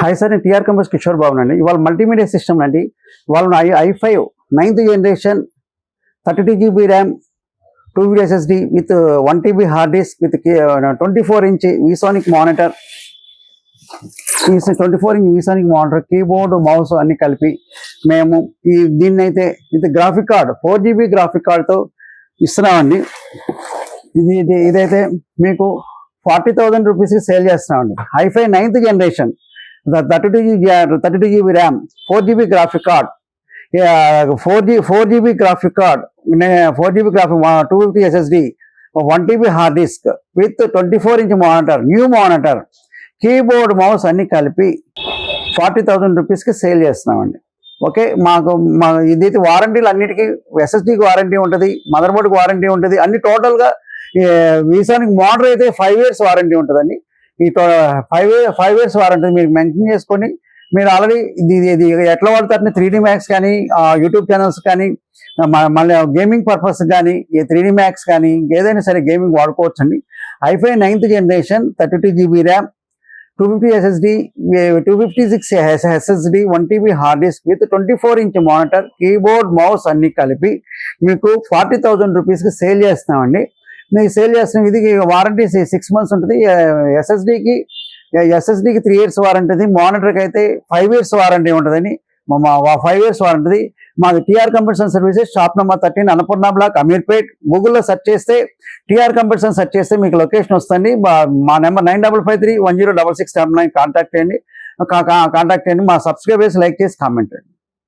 Hi sir, నేను TR companies Kishore Babu అండి. ఇవాళ మల్టీమీడియా సిస్టమ్ అండి. ఇవాళ i5 9th generation 32 GB RAM 2 GB SSD with 1 TB hard disk with 24-inch ViewSonic monitor, 24-inch ViewSonic monitor, keyboard, mouse అన్ని కలిపి మేము దీన్ని అయితే with graphic card 4 GB graphic కార్డ్తో ఇస్తున్నామండి. ఇదైతే మీకు 40,000 రూపీస్కి సేల్ చేస్తున్నామండి. i5 9th generation 32 GB RAM 4 GB graphic card, 4 GB graphic card, 4 GB graphic 250 SSD, 1 TB hard disk with 24-inch monitor, new monitor, keyboard, mouse అన్ని కలిపి 40,000 రూపీస్కి సేల్ చేస్తున్నామండి. ఓకే, ఇదైతే వారంటీలు అన్నిటికీ SSDకి వారంటీ ఉంటుంది, మదర్ బోర్డ్కి వారంటీ ఉంటుంది, అన్ని టోటల్గా వీసానికి మోడల్ అయితే 5 years వారంటీ ఉంటుందండి. ఈ 5 years వారంటీ మీరు మెన్షన్ చేసుకొని మీరు ఆల్రెడీ ఇది ఎట్లా వాడతారని 3D Max కానీ, యూట్యూబ్ ఛానల్స్ కానీ, మళ్ళీ గేమింగ్ పర్పస్ కానీ, 3D Max కానీ ఏదైనా సరే గేమింగ్ వాడుకోవచ్చు అండి. i5 9th generation 32 GB RAM 250 SSD, 256 SSD, 1 TB hard disk with 24-inch monitor, keyboard, mouse అన్ని కలిపి మీకు 40,000 రూపీస్కి సేల్ చేస్తున్నామండి. మీకు సేల్ చేస్తున్నాం. ఇది వారంటీ 6 months ఉంటుంది. ఎస్ఎస్డికి 3 years వారంటీ ఉంటుంది. మానిటర్కి అయితే 5 years వారంటీ ఉంటుందని 5 years వారంటీ. మాది TR computers and services, shop number 13, Annapurna block, Ameerpet. గూగుల్లో సెర్చ్ చేస్తే టీఆర్ కంప్యూటర్స్ అని సెర్చ్ చేస్తే మీకు లొకేషన్ వస్తుంది. మా నెంబర్ 9553106679 కాంటాక్ట్ చేయండి. మా సబ్స్క్రైబర్స్ లైక్ చేసి కామెంట్ చేయండి.